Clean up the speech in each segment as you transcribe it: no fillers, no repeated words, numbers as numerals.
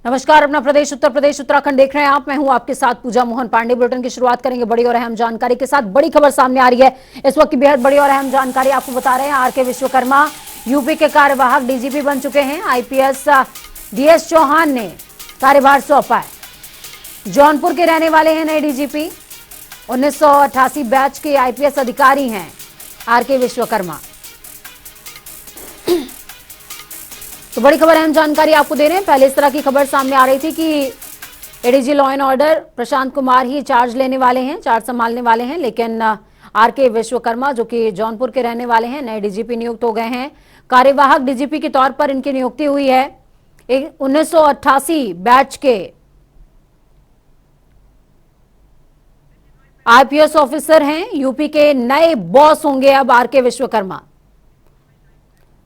नमस्कार, अपना प्रदेश उत्तर प्रदेश उत्तराखंड देख रहे हैं आप। मैं हूं आपके साथ पूजा मोहन पांडे। बुलेटिन की शुरुआत करेंगे बड़ी और अहम जानकारी के साथ। बड़ी खबर सामने आ रही है इस वक्त की, बेहद बड़ी और अहम जानकारी आपको बता रहे हैं। आरके विश्वकर्मा यूपी के कार्यवाहक डीजीपी बन चुके हैं। आईपीएस डीएस चौहान ने कार्यभार सौंपा है। जौनपुर के रहने वाले हैं नए डीजीपी। 1988 बैच के आईपीएस अधिकारी हैं आरके विश्वकर्मा। तो बड़ी खबर, अहम जानकारी आपको दे रहे हैं। पहले इस तरह की खबर सामने आ रही थी कि ADG law and order Prashant Kumar he charge लेने वाले हैं, चार्ज संभालने वाले हैं, लेकिन आरके विश्वकर्मा जो कि जौनपुर के रहने वाले हैं, नए डीजीपी नियुक्त हो गए हैं। कार्यवाहक डीजीपी के तौर पर इनकी नियुक्ति हुई है। 1988 बैच के आईपीएस ऑफिसर हैं। यूपी के नए बॉस होंगे अब आरके विश्वकर्मा।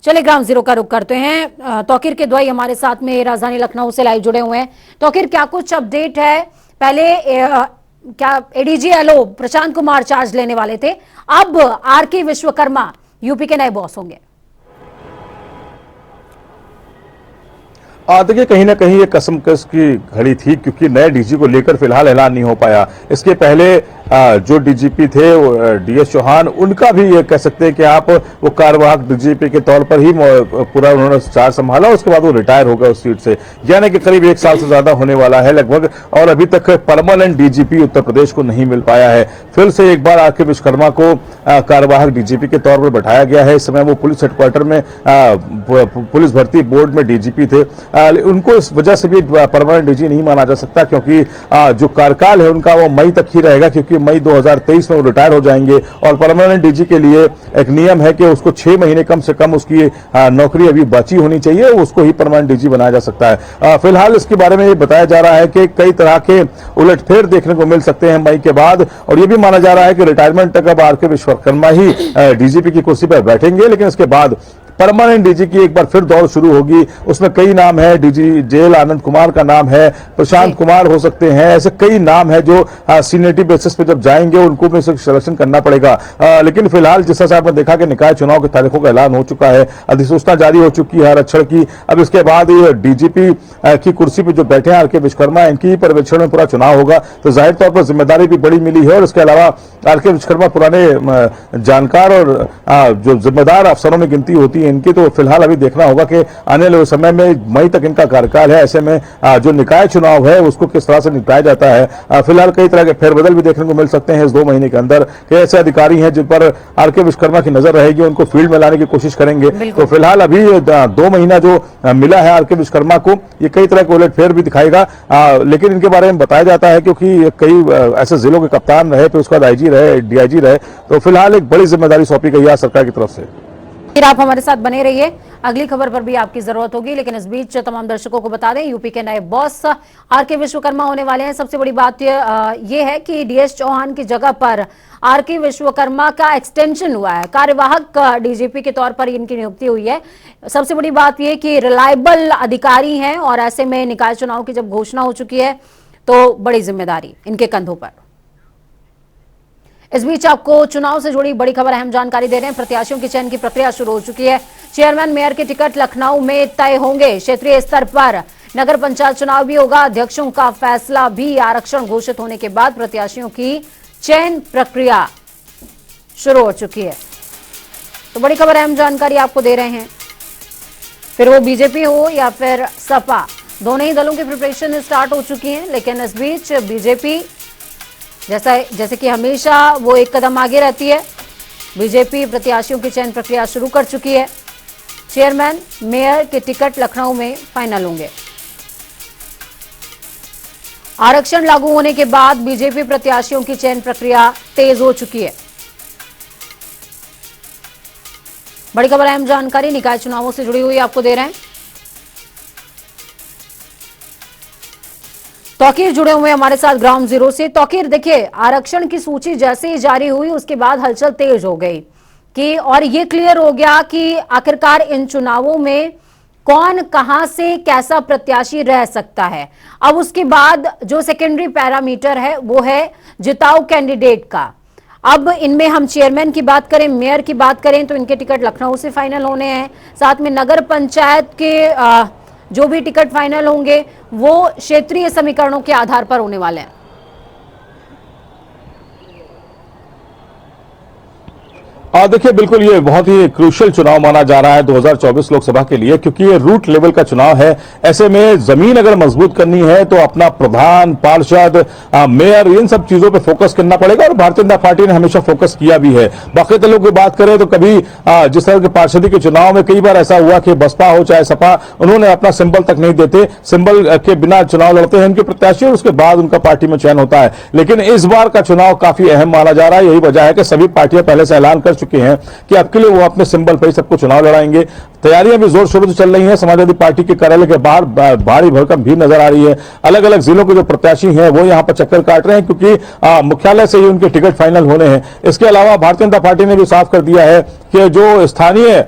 चले ग्राउंड जीरो का रुख करते हैं। तौकीर के द्वाई हमारे साथ में राजधानी लखनऊ से लाइव जुड़े हुए हैं। तौकीर, क्या कुछ अपडेट है? पहले क्या ADG LO Prashant Kumar charge लेने वाले थे, अब आरके विश्वकर्मा यूपी के नए बॉस होंगे। देखिए, कहीं ना कहीं ये कसमकस की घड़ी थी, क्योंकि नए डीजी को लेकर फिलहाल ऐलान नहीं हो पाया। इसके पहले जो डीजीपी थे डीएस चौहान, उनका भी ये कह सकते हैं कि आप वो कार्यवाहक डीजीपी के तौर पर ही पूरा उन्होंने चार्ज संभाला। उसके बाद वो रिटायर हो गए उस सीट से, यानी कि करीब 1 साल से ज्यादा होने वाला है लगभग, और अभी तक परमानेंट डीजीपी उत्तर प्रदेश को नहीं मिल पाया है। फिर से एक बार आरके विश्वकर्मा को कार्यवाहक डीजीपी के तौर पर बैठाया गया है। इस समय वो पुलिस हेडक्वार्टर में पुलिस भर्ती बोर्ड में डीजीपी थे। उनको इस वजह से भी परमानेंट डीजी नहीं माना जा सकता, क्योंकि जो कार्यकाल है उनका वो मई तक ही रहेगा, क्योंकि मई 2023 में वो रिटायर हो जाएंगे। और परमानेंट डीजी के लिए एक नियम है कि उसको 6 महीने कम से कम उसकी नौकरी अभी बची होनी चाहिए, उसको ही परमानेंट डीजी बनाया जा सकता है। फिलहाल इसके बारे में ये बताया जा रहा है कि कई तरह के उलटफेर देखने को मिल सकते हैं मई के बाद, और ये भी माना जा रहा है कि रिटायरमेंट तक अब आरके विश्वकर्मा ही डीजीपी की कुर्सी पर बैठेंगे। लेकिन इसके बाद परमानेंट डीजी की एक बार फिर दौड़ शुरू होगी। उसमें कई नाम है, डीजी जेल आनंद कुमार का नाम है, प्रशांत कुमार हो सकते हैं, ऐसे कई नाम है जो सीनियरिटी बेसिस पे जब जाएंगे उनको भी सिलेक्शन करना पड़ेगा। लेकिन फिलहाल जिस हिसाब में देखा कि निकाय चुनाव की तारीखों का ऐलान हो चुका है, अधिसूचना जारी हो चुकी है आरक्षण की। अब इसके बाद ये डीजीपी की कुर्सी पर जो बैठे हैं आरके विश्वकर्मा, इनकी पर्यवेक्षण में पूरा चुनाव होगा, तो जाहिर तौर पर जिम्मेदारी भी बड़ी मिली है। और इसके अलावा आरके विश्वकर्मा पुराने जानकार और जो जिम्मेदार अफसरों में गिनती होती है इनकी, तो फिलहाल अभी देखना होगा कि आने वाले समय में मई तक इनका कार्यकाल है। ऐसे में जो निकाय चुनाव है उसको किस तरह से निपटाया जाता है। फिलहाल कई तरह के फेरबदल भी देखने को मिल सकते हैं इस 2 महीने के अंदर, कि ऐसे अधिकारी हैं जिन पर आरके विश्वकर्मा की नजर रहेगी, उनको फील्ड में लाने की कोशिश करेंगे। तो फिलहाल अभी 2 महीना जो मिला है आरके विश्वकर्मा को, ये कई तरह के उलटफेर भी दिखाएगा। लेकिन इनके बारे में बताया जाता है क्योंकि कई ऐसे जिलों के कप्तान रहे, फिर उसका आईजी रहे, डीआईजी रहे, तो फिलहाल एक बड़ी जिम्मेदारी सौंपी गई है सरकार की तरफ से। फिर आप हमारे साथ बने रहिए, अगली खबर पर भी आपकी जरूरत होगी। लेकिन इस बीच तमाम दर्शकों को बता दें, यूपी के नए बॉस आरके विश्वकर्मा होने वाले हैं। सबसे बड़ी बात यह है कि डीएस चौहान की जगह पर आरके विश्वकर्मा का एक्सटेंशन हुआ है। कार्यवाहक डीजीपी के तौर पर इनकी नियुक्ति हुई है। सबसे बड़ी बात यह कि रिलायबल अधिकारी हैं, और ऐसे में निकाय चुनाव की जब घोषणा हो चुकी है तो बड़ी जिम्मेदारी इनके कंधों पर। इस बीच आपको चुनाव से जुड़ी बड़ी खबर, अहम जानकारी दे रहे हैं। प्रत्याशियों की चयन की प्रक्रिया शुरू हो चुकी है। चेयरमैन मेयर के टिकट लखनऊ में तय होंगे। क्षेत्रीय स्तर पर नगर पंचायत चुनाव भी होगा। अध्यक्षों का फैसला भी। आरक्षण घोषित होने के बाद प्रत्याशियों की चयन प्रक्रिया शुरू हो चुकी है। तो बड़ी खबर, अहम जानकारी आपको दे रहे हैं। फिर वो बीजेपी हो या फिर सपा, दोनों ही दलों की प्रिपरेशन स्टार्ट हो चुकी है। लेकिन इस बीच बीजेपी जैसे कि हमेशा वो एक कदम आगे रहती है। बीजेपी प्रत्याशियों की चयन प्रक्रिया शुरू कर चुकी है। चेयरमैन मेयर के टिकट लखनऊ में फाइनल होंगे। आरक्षण लागू होने के बाद बीजेपी प्रत्याशियों की चयन प्रक्रिया तेज हो चुकी है। बड़ी खबर, अहम जानकारी निकाय चुनावों से जुड़ी हुई आपको दे रहे हैं। तौकीर जुड़े हुए हमारे साथ ग्राउंड जीरो से। तौकीर, देखिए, आरक्षण की सूची जैसे ही जारी हुई उसके बाद हलचल तेज हो गई कि, और ये क्लियर हो गया कि आखिरकार इन चुनावों में कौन कहां से कैसा प्रत्याशी रह सकता है। अब उसके बाद जो सेकेंडरी पैरामीटर है वो है जिताऊ कैंडिडेट का। अब इनमें हम चेयरमैन की बात करें, मेयर की बात करें, तो इनके टिकट लखनऊ से फाइनल होने हैं। साथ में नगर पंचायत के जो भी टिकट फाइनल होंगे वो क्षेत्रीय समीकरणों के आधार पर होने वाले हैं। देखिए, बिल्कुल ये बहुत ही क्रूशियल चुनाव माना जा रहा है 2024 लोकसभा के लिए, क्योंकि ये रूट लेवल का चुनाव है। ऐसे में जमीन अगर मजबूत करनी है तो अपना प्रधान, पार्षद, मेयर, इन सब चीजों पे फोकस करना पड़ेगा और भारतीय जनता पार्टी ने हमेशा फोकस किया भी है। बाकी दलों की बात करें तो कभी जिस तरह के पार्षदी के चुनाव में कई बार ऐसा हुआ कि बसपा हो चाहे सपा, उन्होंने अपना सिंबल तक नहीं देते, सिंबल के बिना चुनाव लड़ते हैं उनके प्रत्याशी और उसके बाद उनका पार्टी में चयन होता है। लेकिन इस बार का चुनाव काफी अहम माना जा रहा है। यही वजह है कि सभी पार्टियां पहले से ऐलान कर चुके हैं कि अब के लिए वो अपने सिंबल पर ही सबको चुनाव लड़ाएंगे। तैयारियां भी जोर शोरों से चल रही हैं। समाजवादी पार्टी के कार्यालय के बाहर भारी भरकम भीड़ नजर आ रही है। अलग अलग जिलों के जो प्रत्याशी हैं वो यहां पर चक्कर काट रहे हैं, क्योंकि मुख्यालय से ही उनके टिकट फाइनल होने हैं। इसके अलावा भारतीय जनता पार्टी ने भी साफ कर दिया है कि जो स्थानीय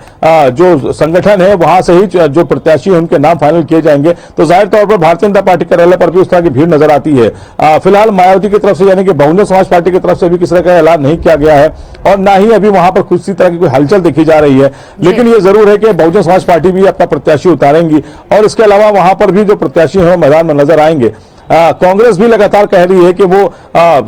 जो संगठन है वहां से ही जो प्रत्याशी है उनके नाम फाइनल किए जाएंगे। तो जाहिर तौर पर भारतीय जनता पार्टी कार्यालय पर भी उस तरह की भीड़ नजर आती है। फिलहाल मायावती की तरफ से यानी कि बहुजन समाज पार्टी की तरफ से भी किसी तरह का ऐलान नहीं किया गया है और ना ही अभी वहां पर किसी तरह की कोई हलचल देखी जा रही है। लेकिन ये जरूर है कि बहुजन समाज पार्टी भी अपना प्रत्याशी उतारेंगी और इसके अलावा वहां पर भी जो प्रत्याशी हैं मैदान में नजर आएंगे। कांग्रेस भी लगातार कह रही है कि वो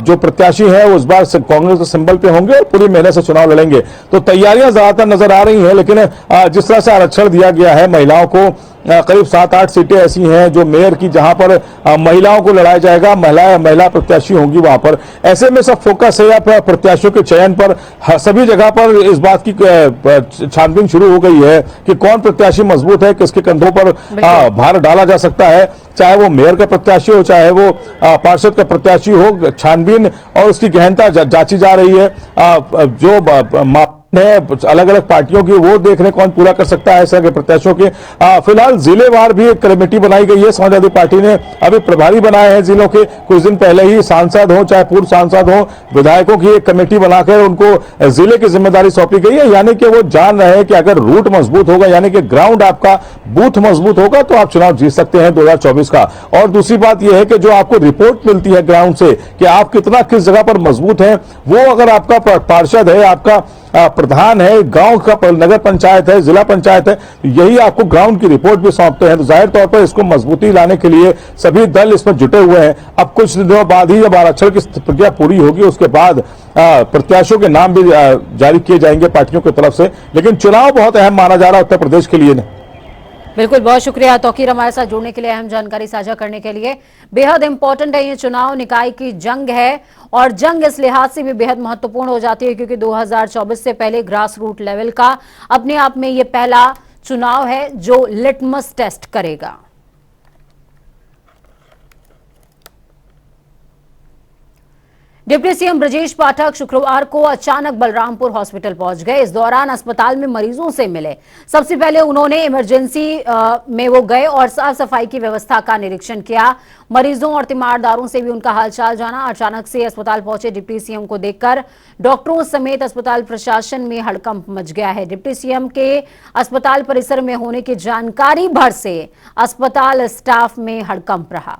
जो प्रत्याशी हैं वो इस बार कांग्रेस के सिंबल पे होंगे और पूरी मेहनत से चुनाव लड़ेंगे। तो तैयारियां ज्यादातर नजर आ रही हैं, लेकिन जिस तरह से आरक्षण दिया गया है महिलाओं को, करीब 7-8 सीटें ऐसी हैं जो मेयर की जहां पर महिलाओं को लड़ाया जाएगा, महिला प्रत्याशी होंगी वहां पर। ऐसे में सब फोकस है या प्रत्याशियों के चयन पर। सभी जगह पर इस बात की छानबीन शुरू हो गई है कि कौन प्रत्याशी मजबूत है, किसके कंधों पर भार डाला जा सकता है, चाहे वो मेयर का प्रत्याशी हो चाहे वो पार्षद का प्रत्याशी हो। छानबीन और उसकी गहनता जांची जा रही है। जो अलग अलग पार्टियों की वो देखने कौन पूरा कर सकता है ऐसे प्रत्याशियों के। फिलहाल जिलेवार भी एक कमेटी बनाई गई है। समाजवादी पार्टी ने अभी प्रभारी बनाए हैं जिलों के। कुछ दिन पहले ही सांसद हो चाहे पूर्व सांसद हो, विधायकों की एक कमेटी बनाकर उनको जिले की जिम्मेदारी सौंपी गई है। यानी कि वो जान रहे हैं कि अगर रूट मजबूत होगा, यानी कि ग्राउंड आपका बूथ मजबूत होगा तो आप चुनाव जीत सकते हैं 2024 का। और दूसरी बात यह है कि जो आपको रिपोर्ट मिलती है ग्राउंड से कि आप कितना किस जगह पर मजबूत हैं, वो अगर आपका पार्षद है, आपका प्रधान है, गांव का नगर पंचायत है, जिला पंचायत है, यही आपको ग्राउंड की रिपोर्ट भी सौंपते हैं। तो जाहिर तौर पर इसको मजबूती लाने के लिए सभी दल इसमें जुटे हुए हैं। अब कुछ दिनों बाद ही जब आरक्षण की प्रक्रिया पूरी होगी उसके बाद प्रत्याशियों के नाम भी जारी किए जाएंगे पार्टियों की तरफ से। लेकिन चुनाव बहुत अहम माना जा रहा है उत्तर प्रदेश के लिए। बिल्कुल, बहुत शुक्रिया तौकीर हमारे साथ जुड़ने के लिए, अहम जानकारी साझा करने के लिए। बेहद इंपॉर्टेंट है ये चुनाव, निकाय की जंग है और जंग इस लिहाज से भी बेहद महत्वपूर्ण हो जाती है क्योंकि 2024 से पहले ग्रास रूट लेवल का अपने आप में ये पहला चुनाव है जो लिटमस टेस्ट करेगा। डिप्टी सीएम ब्रजेश पाठक शुक्रवार को अचानक बलरामपुर हॉस्पिटल पहुंच गए। इस दौरान अस्पताल में मरीजों से मिले। सबसे पहले उन्होंने इमरजेंसी में वो गए और साफ सफाई की व्यवस्था का निरीक्षण किया। मरीजों और तीमारदारों से भी उनका हालचाल जाना। अचानक से अस्पताल पहुंचे डिप्टी सीएम को देखकर डॉक्टरों समेत अस्पताल प्रशासन में हड़कंप मच गया है। डिप्टी सीएम के अस्पताल परिसर में होने की जानकारी भर से अस्पताल स्टाफ में हड़कंप रहा।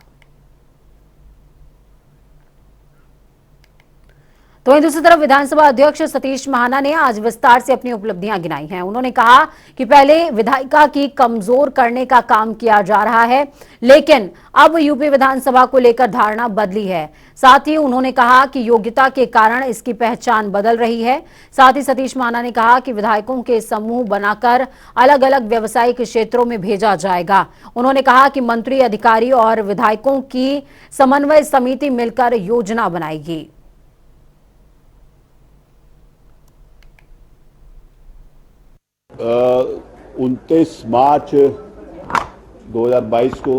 तो वहीं दूसरी तरफ विधानसभा अध्यक्ष सतीश महाना ने आज विस्तार से अपनी उपलब्धियां गिनाई हैं। उन्होंने कहा कि पहले विधायिका की कमजोर करने का काम किया जा रहा है, लेकिन अब यूपी विधानसभा को लेकर धारणा बदली है। साथ ही उन्होंने कहा कि योग्यता के कारण इसकी पहचान बदल रही है। साथ ही सतीश महाना ने कहा कि विधायकों के समूह बनाकर अलग अलग व्यवसायिक क्षेत्रों में भेजा जाएगा। उन्होंने कहा कि मंत्री, अधिकारी और विधायकों की समन्वय समिति मिलकर योजना बनाएगी। 29 मार्च 2022 को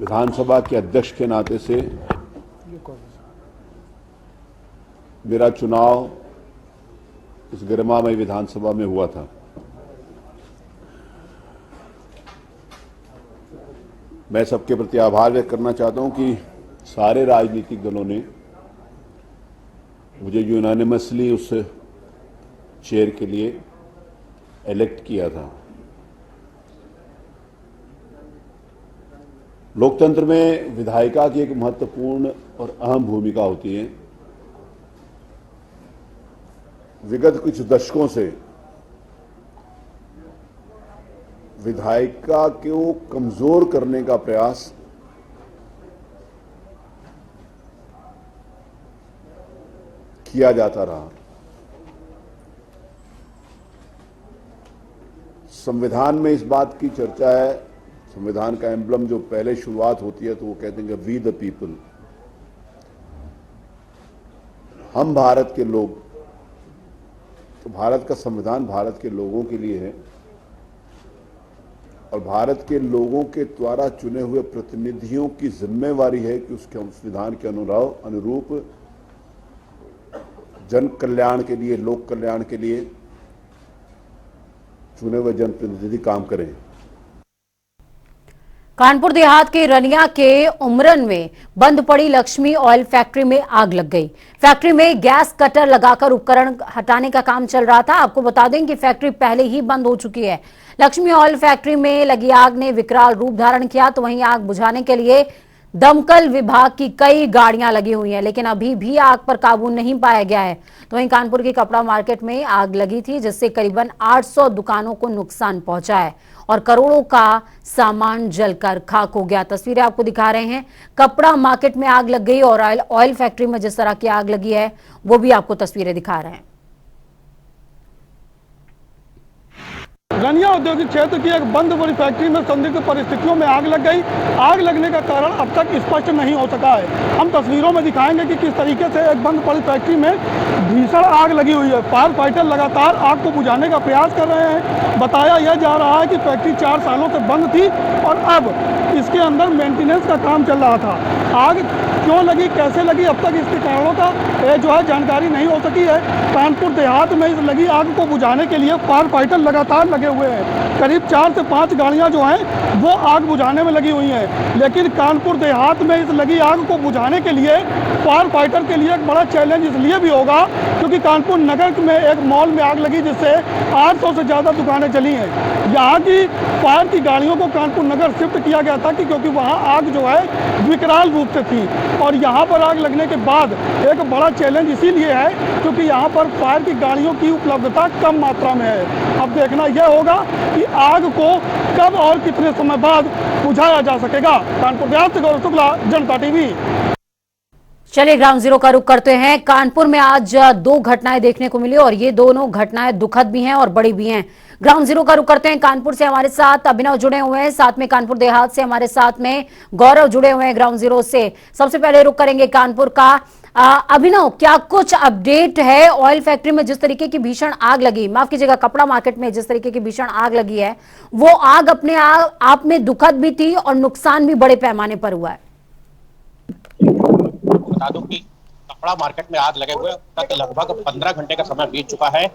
विधानसभा के अध्यक्ष के नाते से मेरा चुनाव इस गरिमामय विधानसभा में हुआ था। मैं सबके प्रति आभार व्यक्त करना चाहता हूं कि सारे राजनीतिक दलों ने मुझे यूनानिमसली उस चेयर के लिए इलेक्ट किया था। लोकतंत्र में विधायिका की एक महत्वपूर्ण और अहम भूमिका होती है। विगत कुछ दशकों से विधायिका को कमजोर करने का प्रयास किया जाता रहा। संविधान में इस बात की चर्चा है, संविधान का एम्बलम जो पहले शुरुआत होती है तो वो कहते हैं कि वी द पीपल, हम भारत के लोग। तो भारत का संविधान भारत के लोगों के लिए है और भारत के लोगों के द्वारा चुने हुए प्रतिनिधियों की जिम्मेवारी है कि उसके संविधान के अनुरूप जन कल्याण के लिए, लोक कल्याण के लिए चुने हुए जनप्रतिनिधि काम करें। कानपुर देहात के रनिया के उमरन में बंद पड़ी लक्ष्मी ऑयल फैक्ट्री में आग लग गई। फैक्ट्री में गैस कटर लगाकर उपकरण हटाने का काम चल रहा था। आपको बता दें कि फैक्ट्री पहले ही बंद हो चुकी है। लक्ष्मी ऑयल फैक्ट्री में लगी आग ने विकराल रूप धारण किया, तो वहीं आग बुझाने के लिए दमकल विभाग की कई गाड़ियां लगी हुई हैं, लेकिन अभी भी आग पर काबू नहीं पाया गया है। तो वहीं कानपुर की कपड़ा मार्केट में आग लगी थी, जिससे करीबन 800 दुकानों को नुकसान पहुंचा है और करोड़ों का सामान जलकर खाक हो गया। तस्वीरें आपको दिखा रहे हैं, कपड़ा मार्केट में आग लग गई और ऑयल फैक्ट्री में जिस तरह की आग लगी है वो भी आपको तस्वीरें दिखा रहे हैं। रनिया औद्योगिक क्षेत्र की एक बंद पड़ी फैक्ट्री में संदिग्ध परिस्थितियों में आग लग गई। आग लगने का कारण अब तक स्पष्ट नहीं हो सका है। हम तस्वीरों में दिखाएंगे कि किस तरीके से एक बंद पड़ी फैक्ट्री में भीषण आग लगी हुई है। फायर फाइटर लगातार आग को बुझाने का प्रयास कर रहे हैं। बताया यह जा रहा है कि फैक्ट्री 4 सालों से बंद थी और अब इसके अंदर मेंटेनेंस का काम चल रहा था। आग क्यों लगी, कैसे लगी, अब तक इसके कारणों का जो है जानकारी नहीं हो सकी है। कानपुर देहात में इस लगी आग को बुझाने के लिए फायर फाइटर लगातार लगे हुए हैं। करीब 4 से 5 गाड़ियां जो हैं वो आग बुझाने में लगी हुई हैं। लेकिन कानपुर देहात में इस लगी आग को बुझाने के लिए फायर फाइटर के लिए एक बड़ा चैलेंज इसलिए भी होगा क्योंकि कानपुर नगर में एक मॉल में आग लगी जिससे 800 से ज़्यादा दुकानें जली हैं। यहाँ की फायर की गाड़ियों को कानपुर नगर शिफ्ट किया गया था क्योंकि वहाँ आग जो है विकराल रूप से थी और यहाँ पर आग लगने के बाद एक बड़ा चैलेंज इसीलिए है क्योंकि यहाँ पर फायर की गाड़ियों की उपलब्धता कम मात्रा में है। अब देखना यह होगा कि आग को कब और कितने समय बाद बुझाया जा सकेगा। कानपुर देहात से गौरव शुक्ला, जनता टीवी। चलिए ग्राउंड जीरो का रुख करते हैं। कानपुर में आज 2 घटनाएं देखने को मिली और ये दोनों घटनाएं दुखद भी हैं और बड़ी भी हैं। ग्राउंड जीरो का रुख करते हैं। कानपुर से हमारे साथ अभिनव जुड़े हुए हैं, साथ में कानपुर देहात से हमारे साथ में गौरव जुड़े हुए हैं ग्राउंड जीरो से। सबसे पहले रुख करेंगे कानपुर का। अभिनव, क्या कुछ अपडेट है? ऑयल फैक्ट्री में जिस तरीके की भीषण आग लगी, माफ कीजिएगा, कपड़ा मार्केट में जिस तरीके की भीषण आग लगी है, वो आग अपने आप में दुखद भी थी और नुकसान भी बड़े पैमाने पर हुआ है। बता दूं कि कपड़ा मार्केट में आग लगे हुए तक लगभग 15 घंटे का समय बीत चुका है।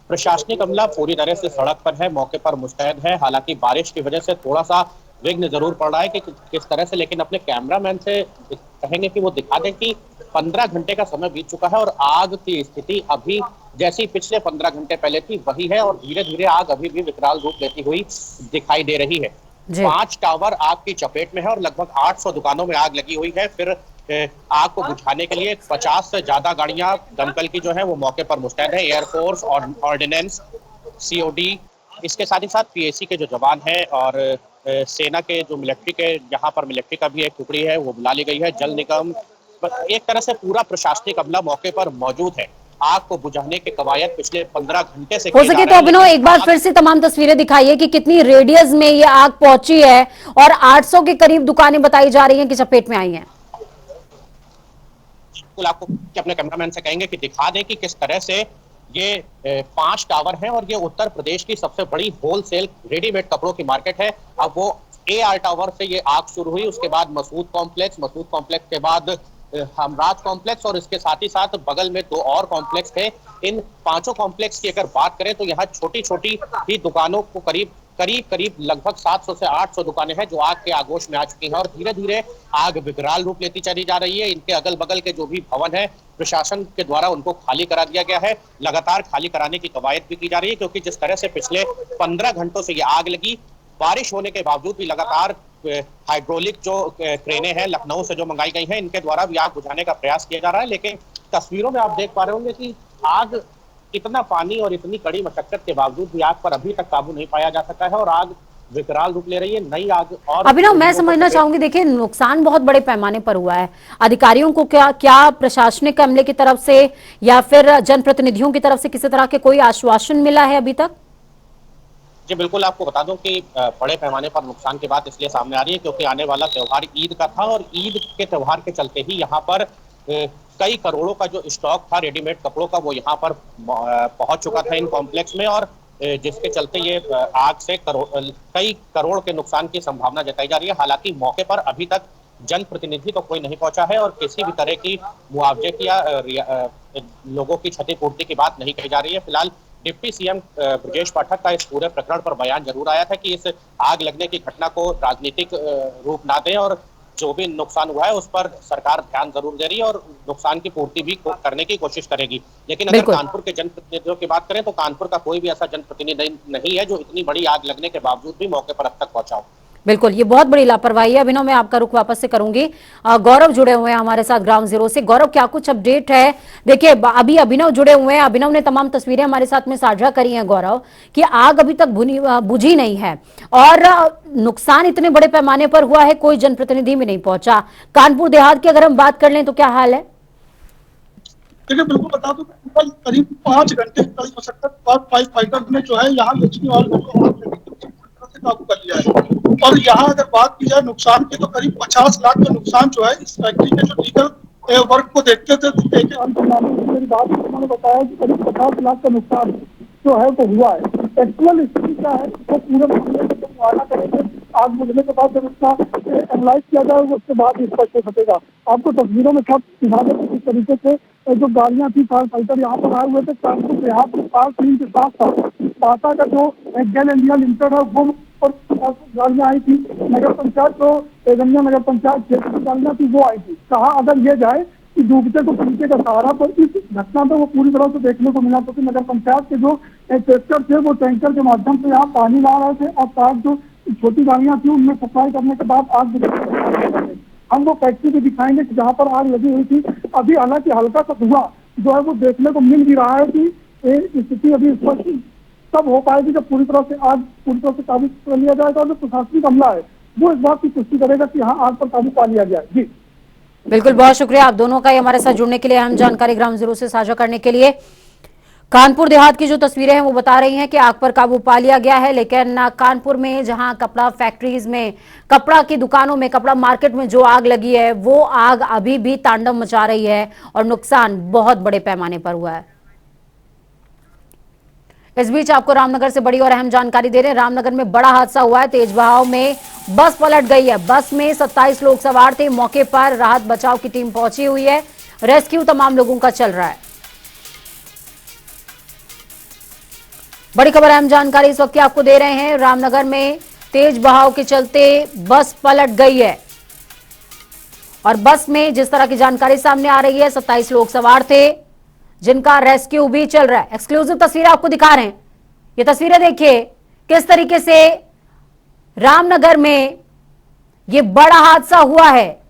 प्रशासनिक अमला पूरी तरह से सड़क पर है, मौके पर मुस्तैद है। हालांकि बारिश की वजह से थोड़ा सा विघ्न जरूर पड़ रहा है कि किस तरह से, लेकिन अपने कैमरामैन से कहेंगे कि वो दिखा दें कि 15 घंटे का समय बीत चुका है और आग की स्थिति अभी जैसी पिछले 15 घंटे पहले थी वही है और धीरे धीरे आग अभी भी विकराल रूप लेती हुई दिखाई दे रही है। 5 टावर आग की चपेट में है और लगभग 800 दुकानों में आग लगी हुई है। फिर आग को बुझाने के लिए 50 से ज्यादा गाड़ियां दमकल की जो है वो मौके पर मुस्तैद है। एयरफोर्स और ऑर्डिनेंस, सीओडी, इसके साथ ही साथ पीएसी के जो जवान हैं और सेना के जो मिलिट्री के, यहाँ पर मिलिट्री का भी एक टुकड़ी है वो बुला ली गई है। जल निगम, एक तरह से पूरा प्रशासनिक अमला मौके पर मौजूद है। आग को बुझाने के कवायद पिछले 15 घंटे से हो सके तो अभिनव एक बार फिर से तमाम तस्वीरें दिखाइए कि कितनी रेडियस में ये आग पहुंची है और 800 के करीब दुकानें बताई जा रही हैं कि चपेट में आई हैं। बिल्कुल, आपको अपने कैमरामैन से कहेंगे कि दिखा दें कि किस तरह से ये 5 टावर हैं और ये उत्तर प्रदेश की सबसे बड़ी होलसेल रेडीमेड कपड़ों की मार्केट है। अब वो AR टावर से ये आग शुरू हुई, उसके बाद मसूद कॉम्प्लेक्स के बाद हमराज कॉम्प्लेक्स और इसके साथ ही साथ बगल में 2 और कॉम्प्लेक्स थे। इन 5 कॉम्प्लेक्स की अगर बात करें तो यहाँ छोटी छोटी ही दुकानों को करीब लगभग 700 से 800 दुकानें हैं जो आग के आगोश में आ चुकी हैं और धीरे धीरे आग विकराल रूप लेती चली जा रही है। इनके अगल बगल के जो भी भवन है प्रशासन के द्वारा उनको खाली करा दिया गया है। लगातार खाली कराने की कवायद भी की जा रही है क्योंकि जिस तरह से पिछले 15 घंटों से ये आग लगी, बारिश होने के बावजूद भी लगातार हाइड्रोलिक जो क्रेनें हैं लखनऊ से जो मंगाई गई हैं, इनके द्वारा भी आग बुझाने का प्रयास किया जा रहा है। लेकिन तस्वीरों में आप देख पा रहे होंगे कि आग, इतना पानी और इतनी कड़ी मशक्कत के बावजूद भी आग पर अभी तक काबू नहीं पाया जा सका है और आग विकराल रूप ले रही है। नई आग और अभिनव, मैं समझना चाहूंगी, देखिए नुकसान बहुत बड़े पैमाने पर हुआ है। अधिकारियों को क्या प्रशासनिक अमले की तरफ से या फिर जनप्रतिनिधियों की तरफ से किसी तरह के कोई आश्वासन मिला है अभी तक? जी बिल्कुल, आपको बता दूं कि बड़े पैमाने पर नुकसान की बात इसलिए सामने आ रही है क्योंकि आने वाला त्यौहार ईद का था और ईद के त्यौहार के चलते ही यहाँ पर कई करोड़ों का जो स्टॉक था रेडीमेड कपड़ों का वो यहाँ पर पहुंच चुका था इन कॉम्प्लेक्स में, और जिसके चलते ये आग से कई करोड़ के नुकसान की संभावना जताई जा रही है। हालांकि मौके पर अभी तक जनप्रतिनिधि तो कोई नहीं पहुंचा है और किसी भी तरह की मुआवजे की या लोगों की क्षतिपूर्ति की बात नहीं कही जा रही है। फिलहाल डिप्टी सीएम ब्रजेश पाठक का इस पूरे प्रकरण पर बयान जरूर आया था कि इस आग लगने की घटना को राजनीतिक रूप ना दें और जो भी नुकसान हुआ है उस पर सरकार ध्यान जरूर दे रही है और नुकसान की पूर्ति भी करने की कोशिश करेगी। लेकिन अगर कानपुर के जनप्रतिनिधियों की बात करें तो कानपुर का कोई भी ऐसा जनप्रतिनिधि नहीं है जो इतनी बड़ी आग लगने के बावजूद भी मौके पर अब तक पहुंचा हो। बिल्कुल, ये बहुत बड़ी लापरवाही है। अभिनव, मैं आपका रुख वापस से करूंगी। गौरव जुड़े हुए हैं हमारे साथ ग्राउंड जीरो से। गौरव, क्या कुछ अपडेट है? देखिए, अभी अभिनव जुड़े हुए हैं। अभिनव ने तमाम तस्वीरें हमारे साथ में साझा करी हैं गौरव, कि आग अभी तक बुझी नहीं है और नुकसान इतने बड़े पैमाने पर हुआ है, कोई जनप्रतिनिधि भी नहीं पहुंचा। कानपुर देहात की अगर हम बात कर लें तो क्या हाल है? देखिए, बिल्कुल बता दूं, करीब 5 घंटे कड़ी मशक्कत बाद फाइट फाइटर्स ने जो है यहाँ से काबू कर लिया है। और यहाँ अगर बात की जाए नुकसान की तो करीब 50 लाख का नुकसान जो है इस फैक्ट्री के जो लीगल वर्क को देखते थे मेरी बात उन्होंने बताया कि करीब 50 लाख का नुकसान जो है वो हुआ है। एक्चुअल स्थिति क्या है वो पूरे मामले में जब मुआयना करेंगे, आग बुझने के बाद जब उसका एनालाइज किया जाएगा उसके बाद स्पष्ट हो सकेगा। आपको तस्वीरों में सब दिखाने में किस तरीके से जो गाड़ियां थी फायर फाइटर यहाँ पर आए हुए थे। कानपुर देहात में फायर टीम के साथ साथ टाटा का जो गेल इंडिया लिमिटेड है वो और गाड़ियां आई थी। नगर पंचायत जो गंगा नगर पंचायत क्षेत्र की गाड़ियां थी वो आई थी। कहा अगर ये जाए कि डूबते को तरीके का सहारा, पर इस घटना में वो पूरी तरह से देखने को मिला क्योंकि नगर पंचायत के जो ट्रैक्टर थे वो टैंकर के माध्यम से यहाँ पानी ला रहे थे और साथ जो छोटी गाड़ियां थी उनमें सफाई करने के बाद आग बुझाने। हम वो फैक्ट्री भी दिखाएंगे कि जहाँ पर आग लगी हुई थी। अभी हालांकि हल्का सा धुआं जो है वो देखने को मिल भी रहा है कि स्थिति अभी स्पष्ट तब हो पाएगी जब पूरी तरह से आग पूरी तरह से काबू कर लिया जाएगा और जो प्रशासनिक अमला है वो इस बात की पुष्टि करेगा कि हाँ आग पर काबू पा लिया गया। जी बिल्कुल, बहुत शुक्रिया आप दोनों का हमारे साथ जुड़ने के लिए, अहम जानकारी ग्राउंड जीरो से साझा करने के लिए। कानपुर देहात की जो तस्वीरें हैं वो बता रही हैं कि आग पर काबू पा लिया गया है, लेकिन कानपुर में जहां कपड़ा फैक्ट्रीज में, कपड़ा की दुकानों में, कपड़ा मार्केट में जो आग लगी है वो आग अभी भी तांडव मचा रही है और नुकसान बहुत बड़े पैमाने पर हुआ है। इस बीच आपको रामनगर से बड़ी और अहम जानकारी दे रहे हैं। रामनगर में बड़ा हादसा हुआ है। तेज बहाव में बस पलट गई है। बस में 27 लोग सवार थे। मौके पर राहत बचाव की टीम पहुंची हुई है। रेस्क्यू तमाम लोगों का चल रहा है। बड़ी खबर, अहम जानकारी इस वक्त आपको दे रहे हैं। रामनगर में तेज बहाव के चलते बस पलट गई है और बस में जिस तरह की जानकारी सामने आ रही है 27 लोग सवार थे जिनका रेस्क्यू भी चल रहा है। एक्सक्लूसिव तस्वीरें आपको दिखा रहे हैं। ये तस्वीरें देखिए किस तरीके से रामनगर में ये बड़ा हादसा हुआ है।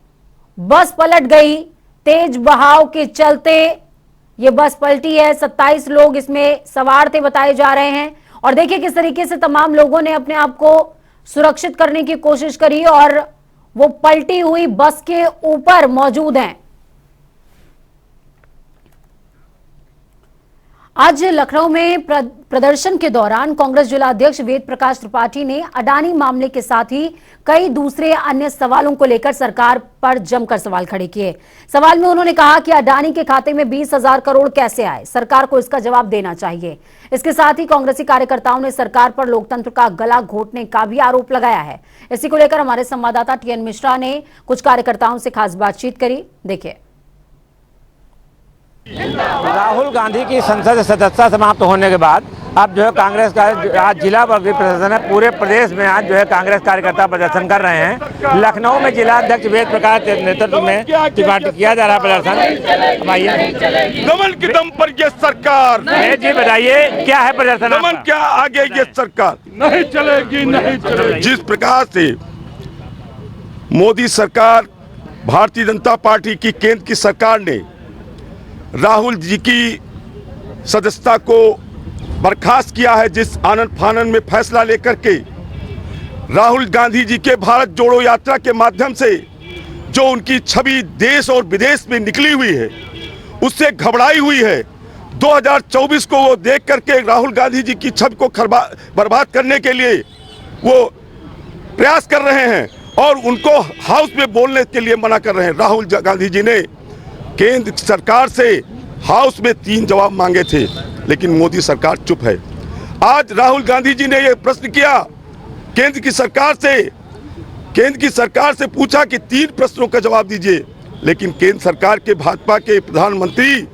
बस पलट गई तेज बहाव के चलते। ये बस पलटी है। 27 लोग इसमें सवार थे बताए जा रहे हैं और देखिए किस तरीके से तमाम लोगों ने अपने आप को सुरक्षित करने की कोशिश करी और वो पलटी हुई बस के ऊपर मौजूद हैं। आज लखनऊ में प्रदर्शन के दौरान कांग्रेस जिला अध्यक्ष वेद प्रकाश त्रिपाठी ने अडानी मामले के साथ ही कई दूसरे अन्य सवालों को लेकर सरकार पर जमकर सवाल खड़े किए। सवाल में उन्होंने कहा कि अडानी के खाते में 20,000 करोड़ कैसे आए, सरकार को इसका जवाब देना चाहिए। इसके साथ ही कांग्रेसी कार्यकर्ताओं ने सरकार पर लोकतंत्र का गला घोटने का भी आरोप लगाया है। इसी को लेकर हमारे संवाददाता टीएन मिश्रा ने कुछ कार्यकर्ताओं से खास बातचीत करी। देखिए। राहुल गांधी की संसद सदस्यता समाप्त होने के बाद अब जो है कांग्रेस का आज जिला वर्गीय प्रदर्शन है। पूरे प्रदेश में आज जो है कांग्रेस कार्यकर्ता प्रदर्शन कर रहे हैं। लखनऊ में जिला अध्यक्ष वेद प्रकाश के नेतृत्व में किया जा रहा है प्रदर्शन। दमन के दम पर ये सरकार, जी बताइए क्या है प्रदर्शन? दमन क्या आगे ये सरकार नहीं चलेगी, नहीं चलेगी। जिस प्रकार से मोदी सरकार, भारतीय जनता पार्टी की केंद्र की सरकार ने राहुल जी की सदस्यता को बर्खास्त किया है, जिस आनन फानन में फैसला लेकर के राहुल गांधी जी के भारत जोड़ो यात्रा के माध्यम से जो उनकी छवि देश और विदेश में निकली हुई है, उससे घबराई हुई है। 2024 को वो देख करके राहुल गांधी जी की छवि को बर्बाद करने के लिए वो प्रयास कर रहे हैं और उनको हाउस में बोलने के लिए मना कर रहे हैं। राहुल गांधी जी ने केंद्र सरकार से हाउस में 3 जवाब मांगे थे, लेकिन मोदी सरकार चुप है। आज राहुल गांधी जी ने यह प्रश्न किया केंद्र की सरकार से पूछा कि 3 प्रश्नों का जवाब दीजिए, लेकिन केंद्र सरकार के भाजपा के प्रधानमंत्री,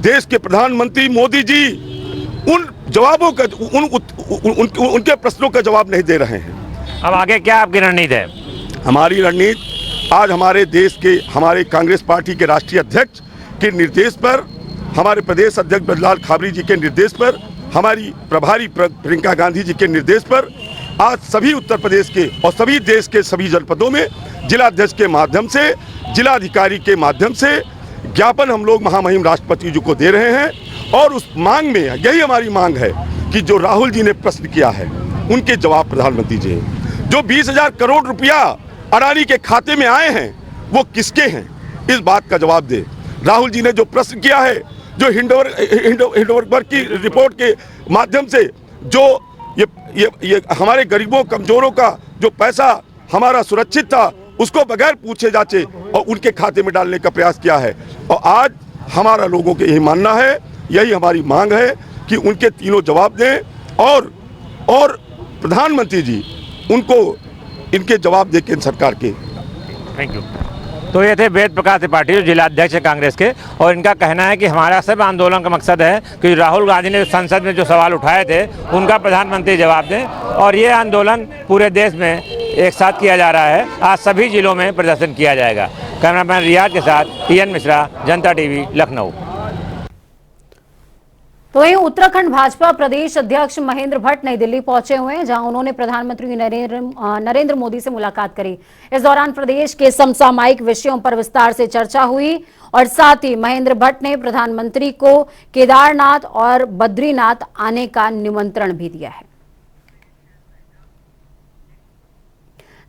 देश के प्रधानमंत्री मोदी जी उन जवाबों का उनके प्रश्नों का जवाब नहीं दे रहे हैं। अब आगे क्या आपकी रणनीति है? हमारी रणनीति आज हमारे देश के हमारे कांग्रेस पार्टी के राष्ट्रीय अध्यक्ष के निर्देश पर, हमारे प्रदेश अध्यक्ष ब्रजलाल खाबरी जी के निर्देश पर, हमारी प्रभारी प्रियंका गांधी जी के निर्देश पर आज सभी उत्तर प्रदेश के और सभी देश के सभी जनपदों में जिलाध्यक्ष के माध्यम से, जिलाधिकारी के माध्यम से ज्ञापन हम लोग महामहिम राष्ट्रपति जी को दे रहे हैं। और उस मांग में यही हमारी मांग है कि जो राहुल जी ने प्रश्न किया है उनके जवाब प्रधानमंत्री जी हैं। जो 20,000 करोड़ रुपया अडानी के खाते में आए हैं वो किसके हैं, इस बात का जवाब दे। राहुल जी ने जो प्रश्न किया है, जो हिंडोवर्ग की रिपोर्ट के माध्यम से जो ये हमारे गरीबों कमजोरों का जो पैसा हमारा सुरक्षित था उसको बगैर पूछे जाचे और उनके खाते में डालने का प्रयास किया है। और आज हमारा लोगों के यही मानना है, यही हमारी मांग है कि उनके तीनों जवाब दें और प्रधानमंत्री जी उनको इनके जवाब दें केंद्र सरकार के। Thank you. तो ये थे वेद प्रकाश त्रिपाठी जो जिलाध्यक्ष है कांग्रेस के, और इनका कहना है कि हमारा सब आंदोलन का मकसद है कि राहुल गांधी ने संसद में जो सवाल उठाए थे उनका प्रधानमंत्री जवाब दें, और ये आंदोलन पूरे देश में एक साथ किया जा रहा है। आज सभी जिलों में प्रदर्शन किया जाएगा। कैमरामैन रियाज के साथ टीएन मिश्रा, जनता टीवी, लखनऊ। तो वहीं उत्तराखंड भाजपा प्रदेश अध्यक्ष महेंद्र भट्ट नई दिल्ली पहुंचे हुए हैं, जहां उन्होंने प्रधानमंत्री नरेंद्र मोदी से मुलाकात करी। इस दौरान प्रदेश के समसामयिक विषयों पर विस्तार से चर्चा हुई और साथ ही महेंद्र भट्ट ने प्रधानमंत्री को केदारनाथ और बद्रीनाथ आने का निमंत्रण भी दिया है।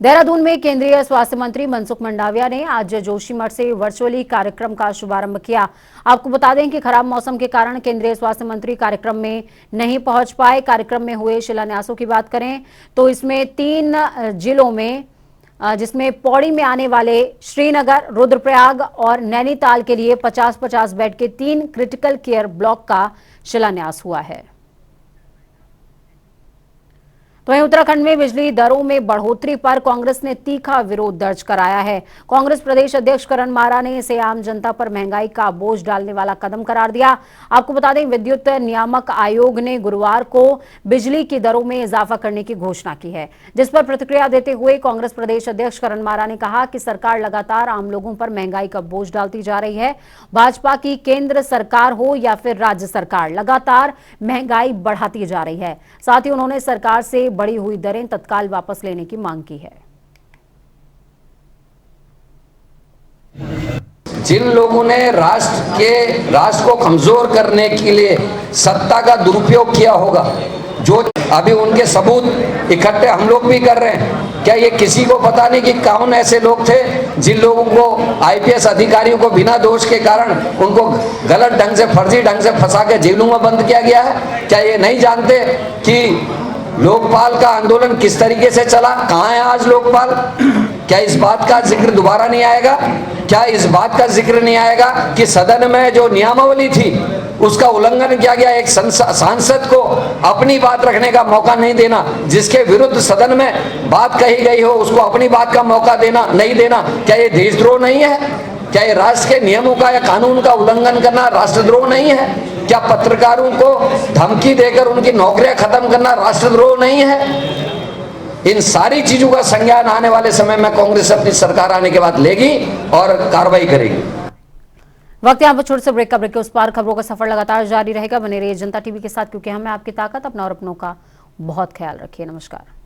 देहरादून में केंद्रीय स्वास्थ्य मंत्री मनसुख मंडाविया ने आज जोशीमठ से वर्चुअली कार्यक्रम का शुभारंभ किया। आपको बता दें कि खराब मौसम के कारण केंद्रीय स्वास्थ्य मंत्री कार्यक्रम में नहीं पहुंच पाए। कार्यक्रम में हुए शिलान्यासों की बात करें तो इसमें 3 जिलों में, जिसमें पौड़ी में आने वाले श्रीनगर, रुद्रप्रयाग और नैनीताल के लिए 50-50 बेड के 3 क्रिटिकल केयर ब्लॉक का शिलान्यास हुआ है। तो वहीं उत्तराखंड में बिजली दरों में बढ़ोतरी पर कांग्रेस ने तीखा विरोध दर्ज कराया है। कांग्रेस प्रदेश अध्यक्ष करण मारा ने इसे आम जनता पर महंगाई का बोझ डालने वाला कदम करार दिया। आपको बता दें, विद्युत नियामक आयोग ने गुरुवार को बिजली की दरों में इजाफा करने की घोषणा की है, जिस पर प्रतिक्रिया देते हुए कांग्रेस प्रदेश अध्यक्ष करण मारा ने कहा कि सरकार लगातार आम लोगों पर महंगाई का बोझ डालती जा रही है। भाजपा की केंद्र सरकार हो या फिर राज्य सरकार, लगातार महंगाई बढ़ाती जा रही है। साथ ही उन्होंने सरकार से बढ़ी हुई दरें तत्काल वापस लेने की मांग की है। जिन लोगों ने राष्ट्र को कमजोर करने के लिए सत्ता का दुरुपयोग किया होगा, जो अभी उनके सबूत इकट्ठे हम लोग भी कर रहे हैं। क्या ये किसी को पता नहीं कि कौन ऐसे लोग थे जिन लोगों को आईपीएस अधिकारियों को बिना दोष के कारण उनको गलत ढंग से, फर्जी ढंग से फंसा के जेलों में बंद किया गया है? क्या ये नहीं जानते कि लोकपाल का आंदोलन किस तरीके से चला? कहाँ है आज लोकपाल? क्या इस बात का जिक्र दोबारा नहीं आएगा? क्या इस बात का जिक्र नहीं आएगा कि सदन में जो नियमावली थी उसका उल्लंघन किया गया? एक सांसद को अपनी बात रखने का मौका नहीं देना, जिसके विरुद्ध सदन में बात कही गई हो उसको अपनी बात का मौका देना नहीं देना, क्या ये देशद्रोह नहीं है? क्या ये राष्ट्र के नियमों का या कानून का उल्लंघन करना राष्ट्रद्रोह नहीं है? क्या पत्रकारों को धमकी देकर उनकी नौकरियां खत्म करना राष्ट्रद्रोह नहीं है? इन सारी चीजों का संज्ञान आने वाले समय में कांग्रेस अपनी सरकार आने के बाद लेगी और कार्रवाई करेगी। वक्त यहाँ पर छोटे से ब्रेक का ब्रेक के उस पार खबरों का सफर लगातार जारी रहेगा। बने रहिए जनता टीवी के साथ, क्योंकि हमें आपकी ताकत, अपना और अपनों का बहुत ख्याल रखिए। नमस्कार।